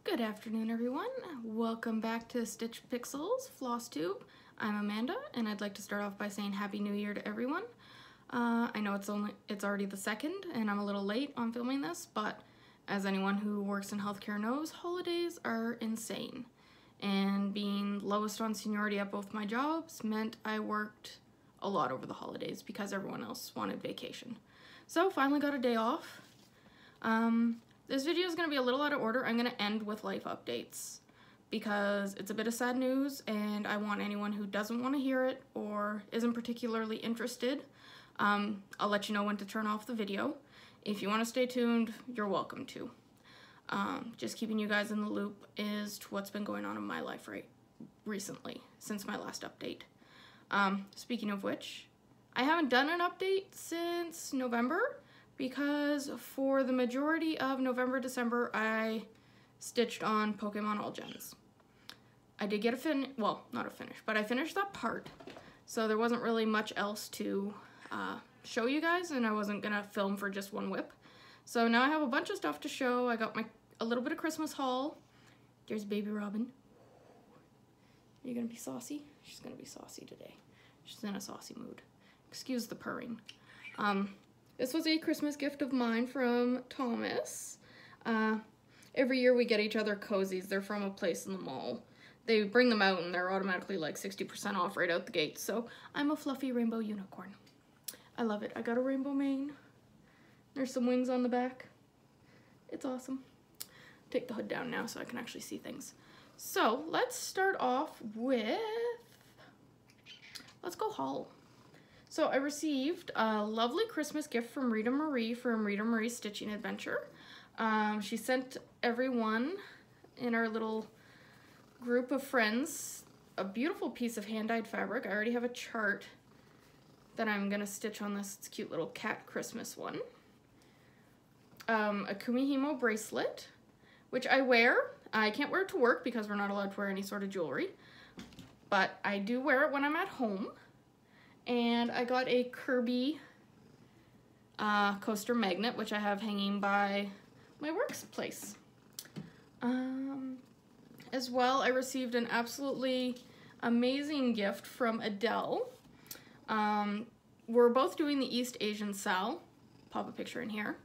Good afternoon, everyone. Welcome back to Stitch Pixels Flosstube. I'm Amanda, and I'd like to start off by saying Happy New Year to everyone. I know it's already the 2nd, and I'm a little late on filming this, but as anyone who works in healthcare knows, holidays are insane. And being lowest on seniority at both my jobs meant I worked a lot over the holidays because everyone else wanted vacation. So finally got a day off. This video is going to be a little out of order. I'm going to end with life updates because it's a bit of sad news and I want anyone who doesn't want to hear it or isn't particularly interested, I'll let you know when to turn off the video. If you want to stay tuned, you're welcome to. Just keeping you guys in the loop as to what's been going on in my life recently since my last update. Speaking of which, I haven't done an update since November, because for the majority of November, December, I stitched on Pokemon All Gens. I did get not a finish, but I finished that part. So there wasn't really much else to show you guys, and I wasn't gonna film for just one whip. So now I have a bunch of stuff to show. I got a little bit of Christmas haul. There's Baby Robin. Are you gonna be saucy? She's gonna be saucy today. She's in a saucy mood. Excuse the purring. This was a Christmas gift of mine from Thomas. Every year we get each other cozies. They're from a place in the mall. They bring them out and they're automatically like 60% off right out the gate. So I'm a fluffy rainbow unicorn. I love it. I got a rainbow mane. There's some wings on the back. It's awesome. Take the hood down now so I can actually see things. So let's start off with, let's go haul. So I received a lovely Christmas gift from Rita Marie from Rita Marie's Stitching Adventure. She sent everyone in our little group of friends a beautiful piece of hand-dyed fabric. I already have a chart that I'm gonna stitch on this cute little cat Christmas one. A Kumihimo bracelet, which I wear. I can't wear it to work because we're not allowed to wear any sort of jewelry, but I do wear it when I'm at home. And I got a Kirby coaster magnet, which I have hanging by my workplace. As well, I received an absolutely amazing gift from Adele. We're both doing the East Asian Sal. Pop a picture in here.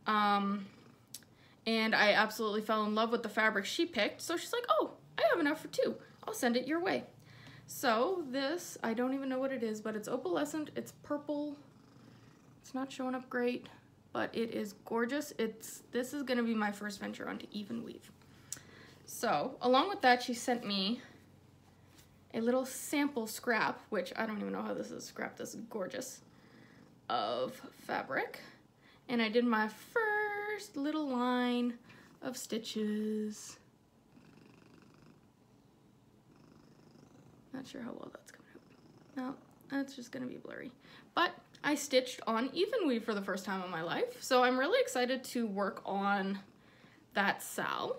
And I absolutely fell in love with the fabric she picked. So she's like, oh, I have enough for 2. I'll send it your way. So this, I don't even know what it is, but it's opalescent, it's purple. It's not showing up great, but it is gorgeous. This is gonna be my first venture onto even weave. So along with that, she sent me a little sample scrap, which I don't even know how this is scrap, this is gorgeous, of fabric. And I did my first little line of stitches. Not sure how well that's coming out. No, that's just gonna be blurry. But I stitched on even weave for the first time in my life, so I'm really excited to work on that Sal.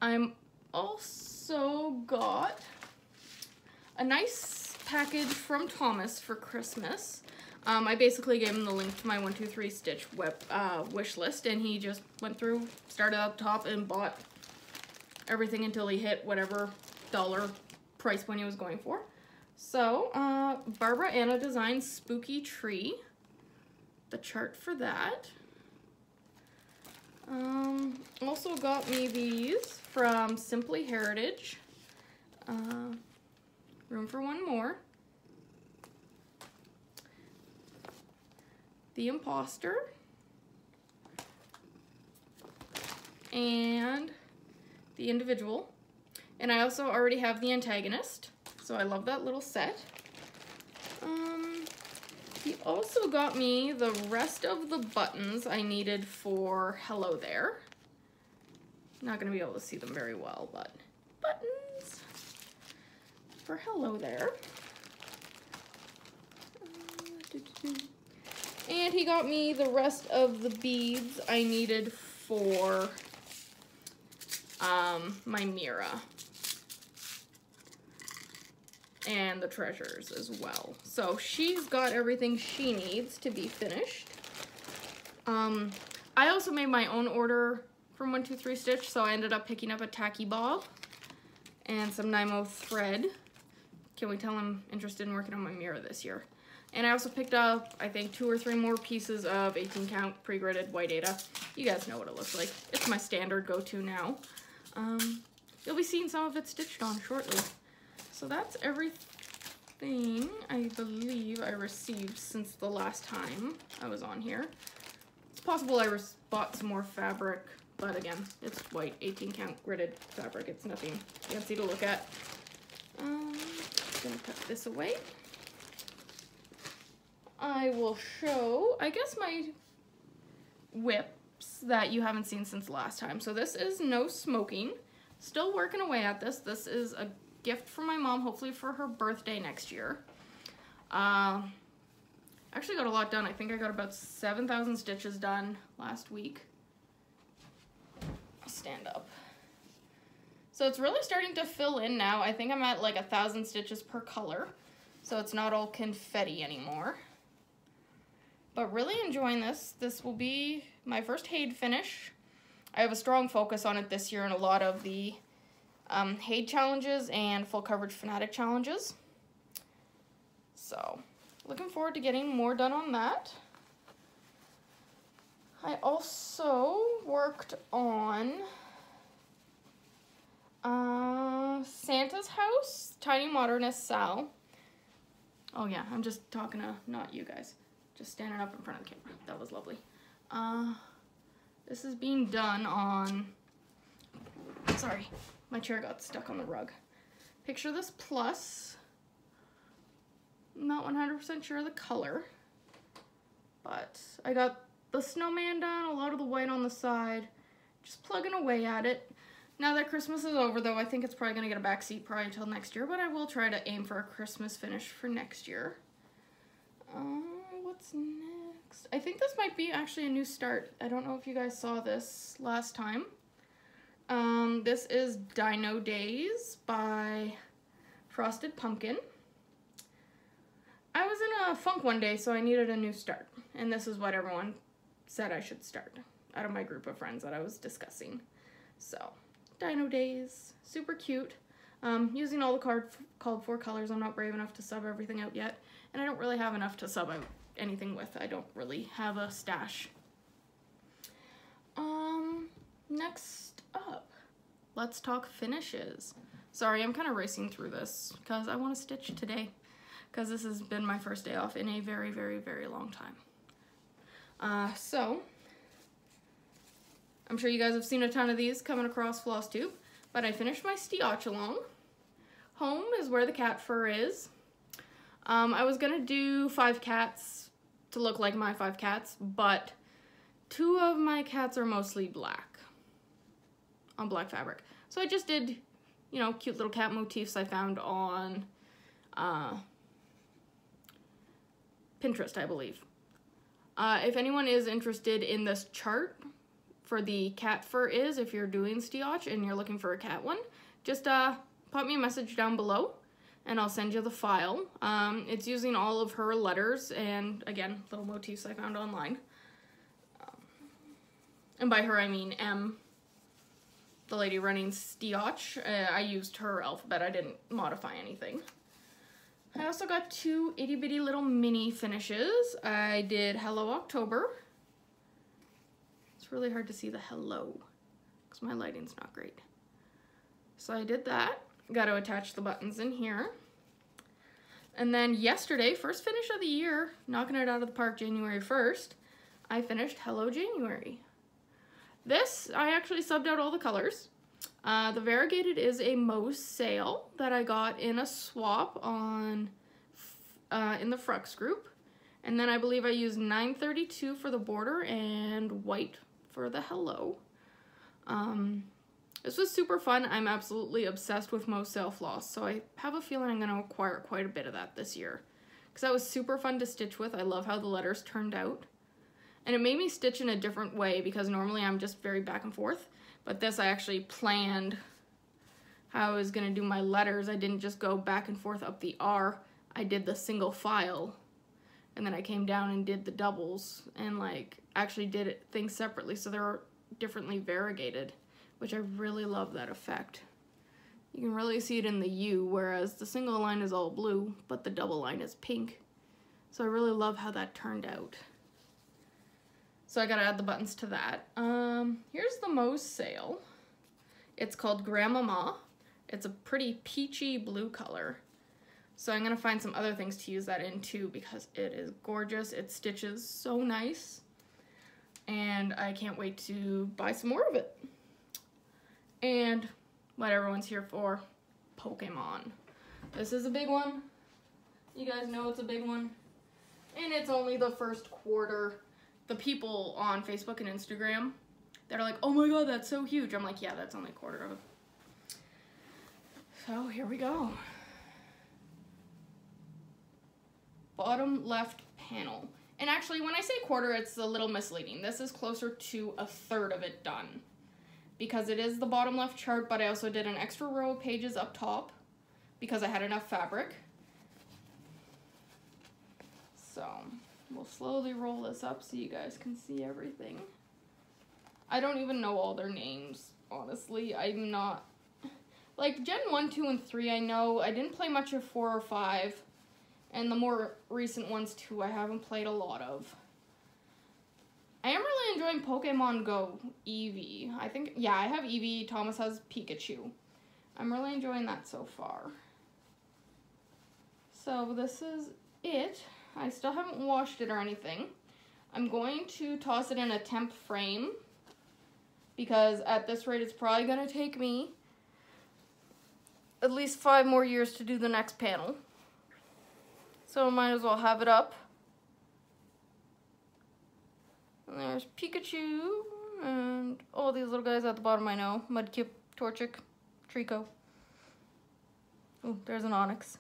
I'm also got a nice package from Thomas for Christmas. I basically gave him the link to my 123 Stitch wish list, and he just went through, started up top, and bought everything until he hit whatever dollar price point he was going for. So, Barbara Anna designed Spooky Tree. The chart for that. Also got me these from Simply Heritage. Room for one more. The Imposter. And the Individual. And I also already have the Antagonist, so I love that little set. He also got me the rest of the buttons I needed for Hello There. Not gonna be able to see them very well, but buttons for Hello There. And he got me the rest of the beads I needed for my Mira. And the treasures as well. So she's got everything she needs to be finished. I also made my own order from 123 Stitch, so I ended up picking up a tacky bob and some Nymo thread. Can we tell I'm interested in working on my mirror this year? And I also picked up, I think, 2 or 3 more pieces of 18 count pre-gridded white Aida. You guys know what it looks like. It's my standard go-to now. You'll be seeing some of it stitched on shortly. So that's everything I believe I received since the last time I was on here. It's possible I bought some more fabric, but again, it's white 18 count gridded fabric. It's nothing fancy to look at. I'm gonna put this away. I will show, I guess, my whips that you haven't seen since last time. So this is no smoking. Still working away at this. This is a gift from my mom, hopefully for her birthday next year. Actually got a lot done. I think I got about 7,000 stitches done last week. I'll stand up. So it's really starting to fill in now. I think I'm at like 1,000 stitches per color. So it's not all confetti anymore. But really enjoying this. This will be my first Haid finish. I have a strong focus on it this year in a lot of the Haid challenges and full coverage fanatic challenges. So looking forward to getting more done on that. I also worked on Santa's House, Tiny Modernist Sal. Oh yeah, I'm just talking to not you guys. Just standing up in front of the camera. That was lovely. This is being done on, sorry, my chair got stuck on the rug. Picture this plus. I'm not 100% sure of the color, but I got the snowman done, a lot of the white on the side, just plugging away at it. Now that Christmas is over though, I think it's probably gonna get a backseat probably until next year, but I will try to aim for a Christmas finish for next year. What's next? I think this might be actually a new start. I don't know if you guys saw this last time. This is Dino Days by Frosted Pumpkin. I was in a funk one day, so I needed a new start. And this is what everyone said I should start out of my group of friends that I was discussing. So, Dino Days, super cute. Using all the called for colors. I'm not brave enough to sub everything out yet. And I don't really have enough to sub out anything with. I don't really have a stash. Next up, let's talk finishes. Sorry, I'm kind of racing through this because I want to stitch today because this has been my first day off in a very, very, very long time. So, I'm sure you guys have seen a ton of these coming across Flosstube, but I finished my Stitch along. Home is where the cat fur is. I was gonna do 5 cats to look like my 5 cats, but 2 of my cats are mostly black on black fabric. So I just did, you know, cute little cat motifs I found on Pinterest, I believe. If anyone is interested in this chart for the cat fur if you're doing Stitch and you're looking for a cat one, just pop me a message down below and I'll send you the file. It's using all of her letters and, again, little motifs I found online. And by her I mean M, the lady running Stitch. I used her alphabet, I didn't modify anything. I also got 2 itty bitty little mini finishes. I did Hello October. It's really hard to see the hello because my lighting's not great. So I did that. Got to attach the buttons in here. And then yesterday, first finish of the year, knocking it out of the park January 1st, I finished Hello January. This, I actually subbed out all the colors. The variegated is a Mauve Sale that I got in a swap on in the Frux group. And then I believe I used 932 for the border and white for the hello. This was super fun. I'm absolutely obsessed with Mauve Sale floss, so I have a feeling I'm going to acquire quite a bit of that this year. Because that was super fun to stitch with. I love how the letters turned out. And it made me stitch in a different way because normally I'm just very back and forth. But this I actually planned how I was going to do my letters. I didn't just go back and forth up the R. I did the single file. And then I came down and did the doubles and like actually did things separately. So there differently variegated, which I really love that effect. You can really see it in the U, whereas the single line is all blue, but the double line is pink. So I really love how that turned out. So I gotta add the buttons to that. Here's the Moe's Sale. It's called Grandmama. It's a pretty peachy blue color. So I'm gonna find some other things to use that in too, because it is gorgeous. It stitches so nice. And I can't wait to buy some more of it. And what everyone's here for, Pokemon. This is a big one. You guys know it's a big one. And it's only the first quarter. The people on Facebook and Instagram that are like, oh my god, that's so huge. I'm like, yeah, that's only a quarter of it. So here we go. Bottom left panel. And actually, when I say quarter, it's a little misleading. This is closer to a third of it done, because it is the bottom left chart, but I also did an extra row of pages up top because I had enough fabric. So we'll slowly roll this up so you guys can see everything. I don't even know all their names, honestly. I'm not, like Gen 1, 2, and 3 I know. I didn't play much of 4 or 5. And the more recent ones too, I haven't played a lot of. I am really enjoying Pokemon Go Eevee. I think, yeah, I have Eevee, Thomas has Pikachu. I'm really enjoying that so far. So this is it. I still haven't washed it or anything. I'm going to toss it in a temp frame, because at this rate it's probably going to take me at least 5 more years to do the next panel. So I might as well have it up. And there's Pikachu and all these little guys at the bottom I know. Mudkip, Torchic, Trico. Oh, there's an Onyx.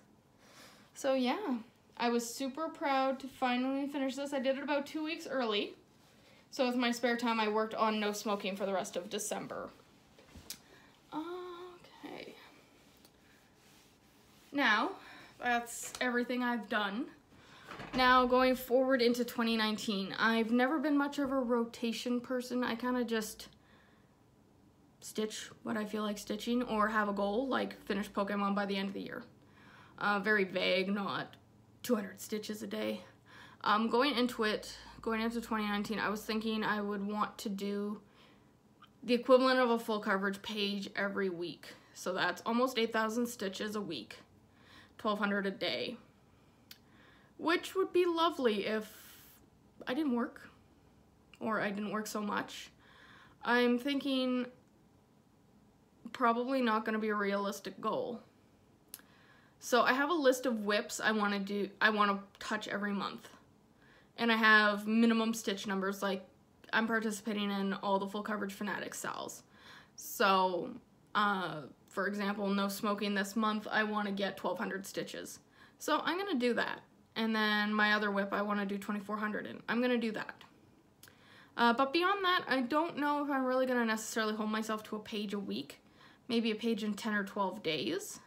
So yeah, I was super proud to finally finish this. I did it about 2 weeks early. So with my spare time, I worked on no smoking for the rest of December. Okay. Now, that's everything I've done. Now, going forward into 2019, I've never been much of a rotation person. I kind of just stitch what I feel like stitching, or have a goal, like finish Pokemon by the end of the year. Very vague, not 200 stitches a day. Going into 2019, I was thinking I would want to do the equivalent of a full coverage page every week. So that's almost 8,000 stitches a week. 1,200 a day, which would be lovely if I didn't work, or I didn't work so much. I'm thinking probably not going to be a realistic goal. So I have a list of whips I want to touch every month, and I have minimum stitch numbers. Like, I'm participating in all the full coverage Fanatics Sals. So for example, no smoking this month, I want to get 1,200 stitches. So I'm going to do that. And then my other whip, I want to do 2,400 in. I'm going to do that. But beyond that, I don't know if I'm really going to necessarily hold myself to a page a week. Maybe a page in 10 or 12 days.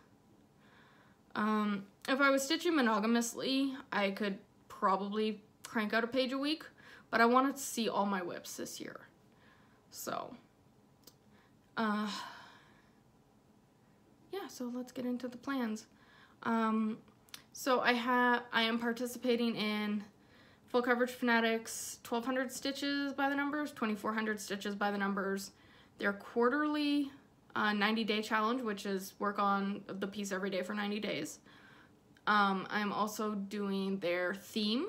If I was stitching monogamously, I could probably crank out a page a week. But I wanted to see all my whips this year. So, yeah, so let's get into the plans. So I am participating in full coverage Fanatics, 1,200 stitches by the numbers, 2,400 stitches by the numbers. Their quarterly 90-day challenge, which is work on the piece every day for 90 days. I'm also doing their theme.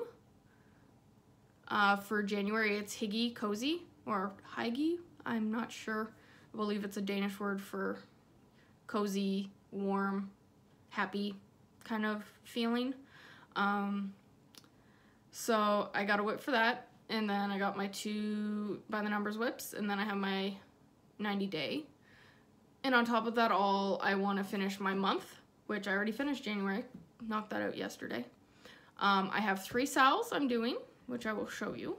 For January, it's Hygge Cozy, or Hygge, I'm not sure. I believe it's a Danish word for cozy, warm, happy kind of feeling. So I got a whip for that, and then I got my 2 by the numbers whips, and then I have my 90-day. And on top of that all, I want to finish my month, which I already finished January, knocked that out yesterday. I have 3 sals I'm doing, which I will show you.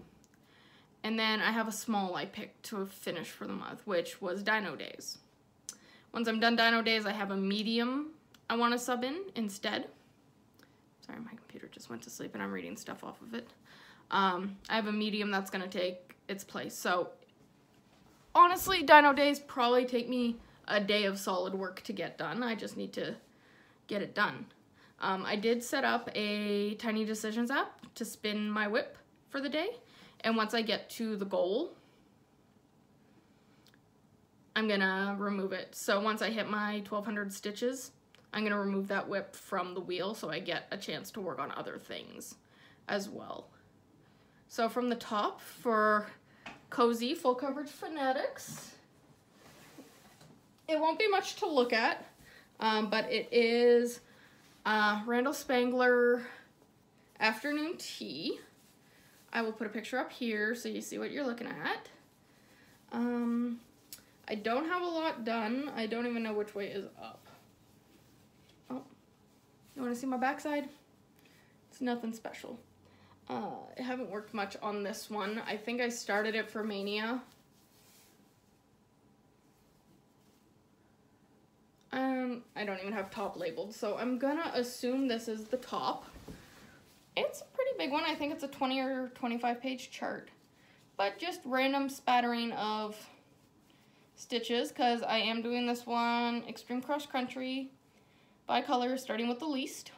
And then I have a small I picked to finish for the month, which was Dino Days. Once I'm done Dino Days, I have a medium I want to sub in instead. Sorry, my computer just went to sleep and I'm reading stuff off of it. I have a medium that's going to take its place. So honestly, Dino Days probably take me a day of solid work to get done. I just need to get it done. I did set up a Tiny Decisions app to spin my whip for the day, and once I get to the goal, I'm gonna remove it. So once I hit my 1200 stitches, I'm gonna remove that whip from the wheel so I get a chance to work on other things as well. So from the top, for Cozy Full Coverage Fanatics, it won't be much to look at, but it is Randall Spangler Afternoon Tea. I will put a picture up here so you see what you're looking at. I don't have a lot done. I don't even know which way is up. Oh, you want to see my backside? It's nothing special. I haven't worked much on this one. I think I started it for Mania. I don't even have top labeled, so I'm gonna assume this is the top. It's a pretty big one. I think it's a 20 or 25 page chart, but just random spattering of stitches because I am doing this one Extreme Cross Country by color, starting with the least.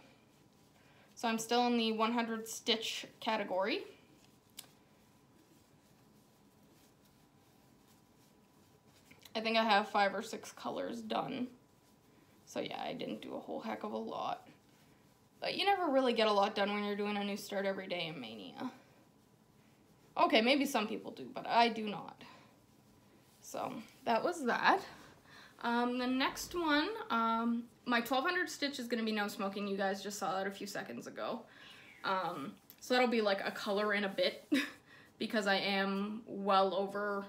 So I'm still in the 100 stitch category. I think I have 5 or 6 colors done. So yeah, I didn't do a whole heck of a lot. But you never really get a lot done when you're doing a new start every day in Mania. Okay, maybe some people do, but I do not. So that was that. The next one, my 1200 stitch is going to be no smoking. You guys just saw that a few seconds ago. So that'll be like a color in a bit because I am well over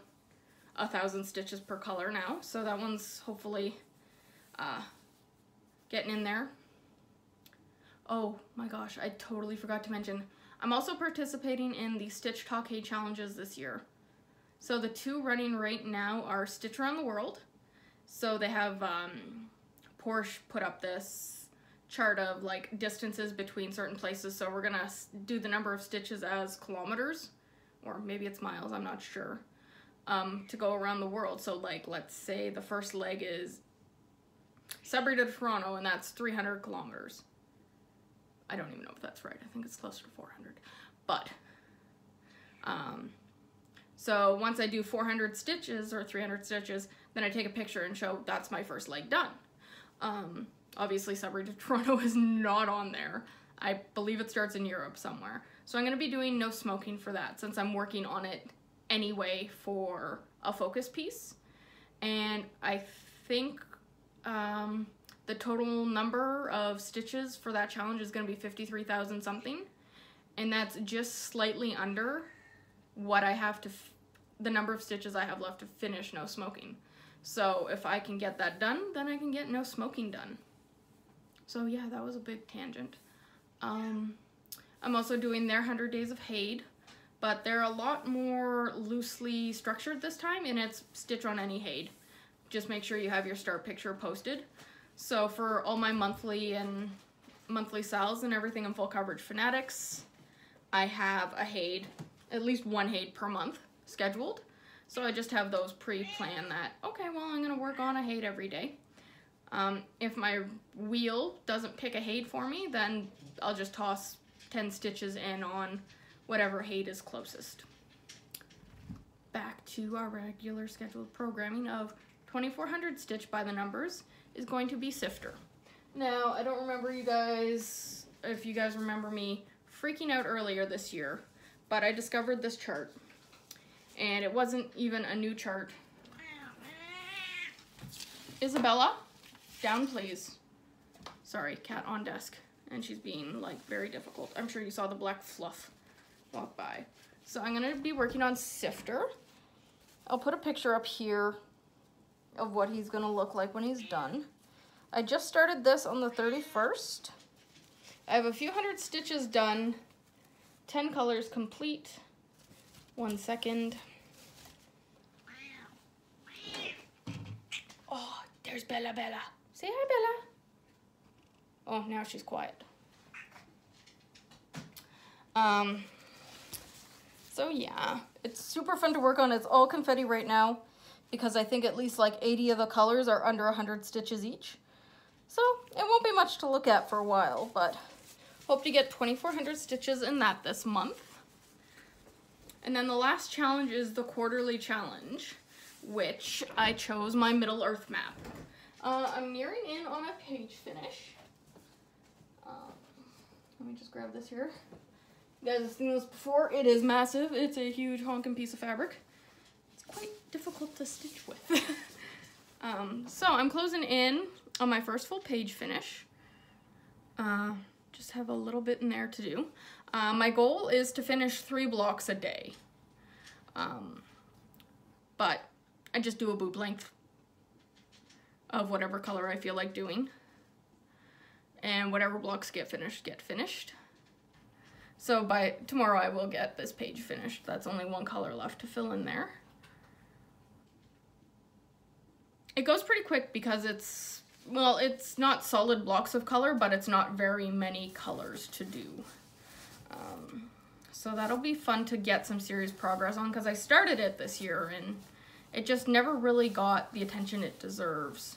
1,000 stitches per color now. So that one's hopefully getting in there. Oh my gosh, I totally forgot to mention, I'm also participating in the Stitch Talk Hay challenges this year. So the 2 running right now are Stitch Around the World. So they have Porsche put up this chart of like distances between certain places. So we're gonna do the number of stitches as kilometers, or maybe it's miles, I'm not sure, to go around the world. So like, let's say the first leg is Sudbury to Toronto, and that's 300 kilometers. I don't even know if that's right. I think it's closer to 400. But, so once I do 400 stitches or 300 stitches, then I take a picture and show that's my first leg done. Obviously Sudbury to Toronto is not on there. I believe it starts in Europe somewhere. So I'm going to be doing no smoking for that since I'm working on it anyway for a focus piece. And I think the total number of stitches for that challenge is going to be 53,000 something, and that's just slightly under what I have to, the number of stitches I have left to finish no smoking. So if I can get that done, then I can get no smoking done. So yeah, that was a big tangent. I'm also doing their 100 Days of Hade, but they're a lot more loosely structured this time, and it's stitch on any Hade. Just make sure you have your start picture posted. So for all my monthly and monthly sales and everything in Full Coverage Fanatics, I have a Hade, at least one Hade per month scheduled. So I just have those pre-planned that, okay, well, I'm gonna work on a Hade every day. If my wheel doesn't pick a Hade for me, then I'll just toss 10 stitches in on whatever Hade is closest. Back to our regular scheduled programming of 2400 stitch by the numbers is going to be Sifter. Now, I don't remember you guys, if you guys remember me freaking out earlier this year, but I discovered this chart, and it wasn't even a new chart. Isabella, down please. Sorry, cat on desk, and she's being like very difficult. I'm sure you saw the black fluff walk by. So I'm gonna be working on Sifter. I'll put a picture up here of what he's gonna look like when he's done. I just started this on the 31st. I have a few hundred stitches done, 10 colors complete. 1 second. Oh, there's Bella. Say hi, Bella. Oh, now she's quiet. So yeah, it's super fun to work on. It's all confetti right now. because I think at least like 80 of the colors are under 100 stitches each. So it won't be much to look at for a while, but hope to get 2,400 stitches in that this month. And then the last challenge is the quarterly challenge, which I chose my Middle Earth map. I'm nearing in on a page finish. Let me just grab this here. You guys have seen this before. It is massive. It's a huge honking piece of fabric. It's quite difficult to stitch with. So I'm closing in on my first full page finish. Just have a little bit in there to do. My goal is to finish 3 blocks a day. But I just do a boob length of whatever color I feel like doing. And whatever blocks get finished. So by tomorrow I will get this page finished. That's only 1 color left to fill in there. It goes pretty quick because it's not solid blocks of color, but it's not very many colors to do. So that'll be fun to get some serious progress on, because I started it this year and it just never really got the attention it deserves,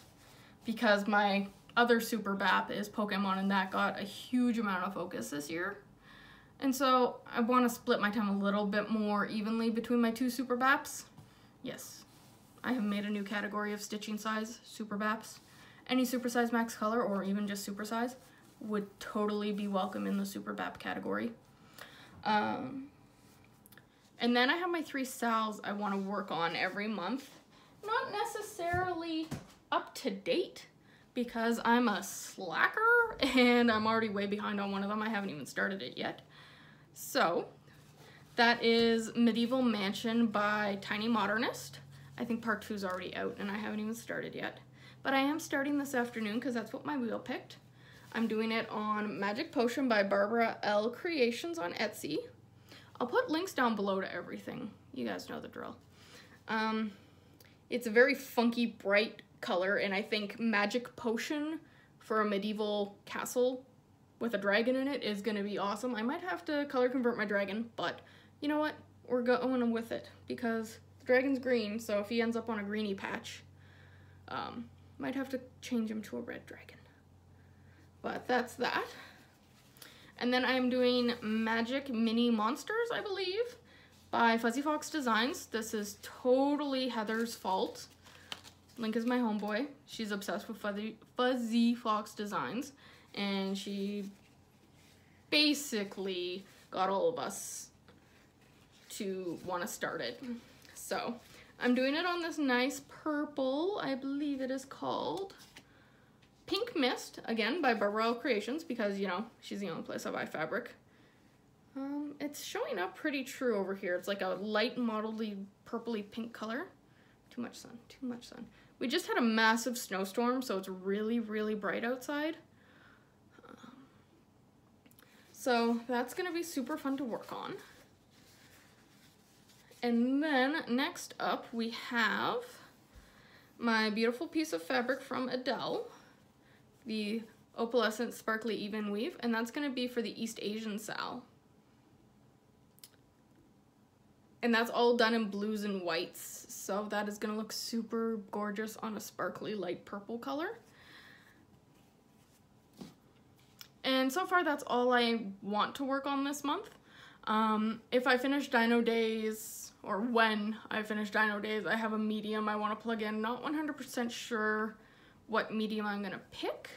because my other super BAP is Pokemon, and that got a huge amount of focus this year. And so I want to split my time a little bit more evenly between my 2 super BAPs. Yes, I have made a new category of stitching size, super BAPs. Any super size max color, or even just super size, would totally be welcome in the super BAP category. And then I have my 3 Sals I want to work on every month. Not necessarily up to date, because I'm a slacker and I'm already way behind on one of them. I haven't even started it yet. So that is Medieval Mansion by Tiny Modernist. I think part 2 is already out and I haven't even started yet. But I am starting this afternoon because that's what my wheel picked. I'm doing it on Magic Potion by Barbaral Creations on Etsy. I'll put links down below to everything. You guys know the drill. It's a very funky, bright color, and I think Magic Potion for a medieval castle with a dragon in it is going to be awesome. I might have to color convert my dragon, but you know what? We're going with it, because the dragon's green, so if he ends up on a greeny patch, might have to change him to a red dragon. But that's that. And then I'm doing Magic Mini Monsters, I believe, by Fuzzy Fox Designs. This is totally Heather's fault. Link is my homeboy. She's obsessed with Fuzzy Fox Designs, and she basically got all of us to want to start it. So I'm doing it on this nice purple, I believe it is called Pink Mist, again by Barbaral Creations, because, you know, she's the only place I buy fabric. It's showing up pretty true over here. It's like a light mottledy purpley pink color. Too much sun, too much sun. We just had a massive snowstorm, so it's really, really bright outside. So that's gonna be super fun to work on. And then next up we have my beautiful piece of fabric from Adele, the Opalescent Sparkly Even Weave, and that's gonna be for the East Asian Sal. And that's all done in blues and whites, so that is gonna look super gorgeous on a sparkly light purple color. And so far that's all I want to work on this month. If I finish Dino Days, or when I finish Dino Days, I have a medium I want to plug in. Not 100% sure what medium I'm gonna pick,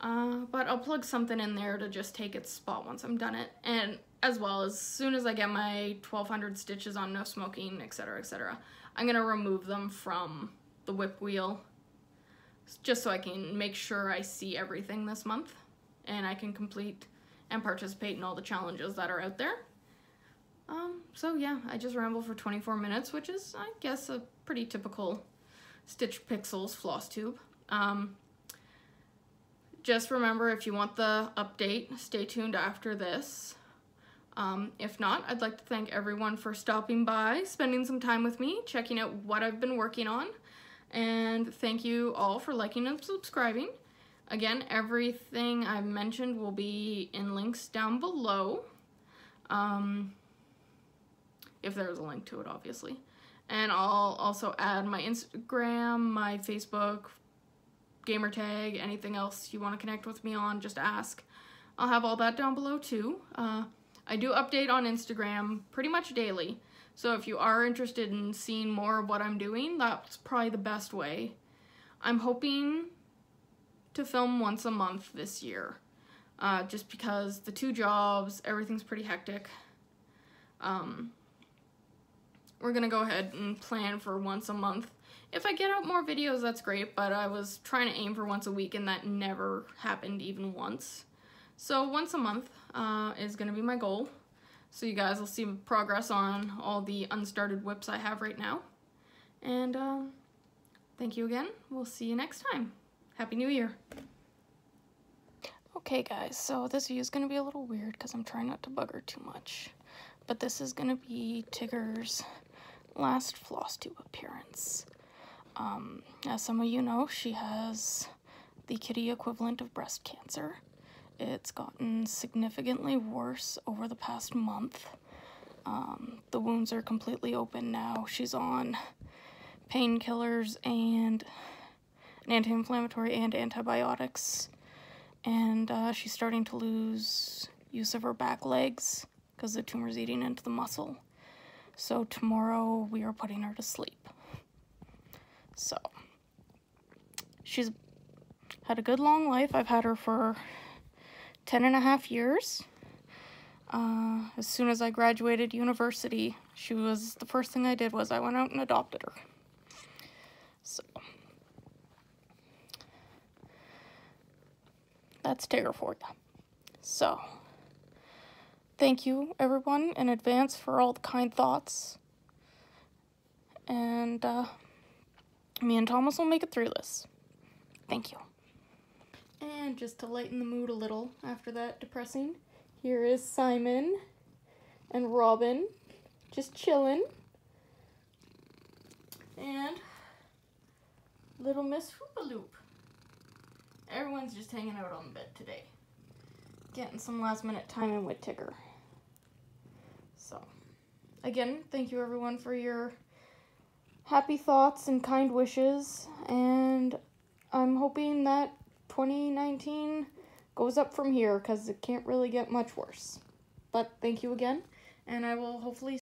but I'll plug something in there to just take its spot once I'm done it. And as well, as soon as I get my 1,200 stitches on no smoking, etc., etc., I'm gonna remove them from the whip wheel, just so I can make sure I see everything this month and I can complete and participate in all the challenges that are out there. So yeah, I just rambled for 24 minutes, which is, I guess, a pretty typical Stitch Pixels Flosstube. Just remember, if you want the update, stay tuned after this. If not, I'd like to thank everyone for stopping by, spending some time with me, checking out what I've been working on, and thank you all for liking and subscribing. Again, everything I've mentioned will be in links down below, if there's a link to it, obviously. And I'll also add my Instagram, my Facebook, gamertag, anything else you want to connect with me on, just ask. I'll have all that down below too. I do update on Instagram pretty much daily, so if you are interested in seeing more of what I'm doing, that's probably the best way. I'm hoping to film once a month this year, just because the 2 jobs, everything's pretty hectic. We're gonna go ahead and plan for once a month. If I get out more videos, that's great, but I was trying to aim for once a week and that never happened even once. So once a month is gonna be my goal. So you guys will see progress on all the unstarted whips I have right now. And thank you again. We'll see you next time. Happy New Year. Okay guys, so this view is gonna be a little weird because I'm trying not to bug her too much. But this is gonna be Tigger's last Flosstube appearance. As some of you know, she has the kitty equivalent of breast cancer. It's gotten significantly worse over the past month. The wounds are completely open now. She's on painkillers and an anti-inflammatory and antibiotics. And she's starting to lose use of her back legs because the tumor's eating into the muscle. So tomorrow we are putting her to sleep. So she's had a good long life. I've had her for 10.5 years. As soon as I graduated university, the first thing I did was I went out and adopted her. So that's Tigger for you. So thank you everyone in advance for all the kind thoughts. And me and Thomas will make it through this. Thank you. And just to lighten the mood a little after that depressing, here is Simon and Robin just chilling. And little Miss Hoopaloop. Everyone's just hanging out on the bed today. Getting some last minute time in with Tigger. So, again, thank you everyone for your happy thoughts and kind wishes, and I'm hoping that 2019 goes up from here because it can't really get much worse. But thank you again, and I will hopefully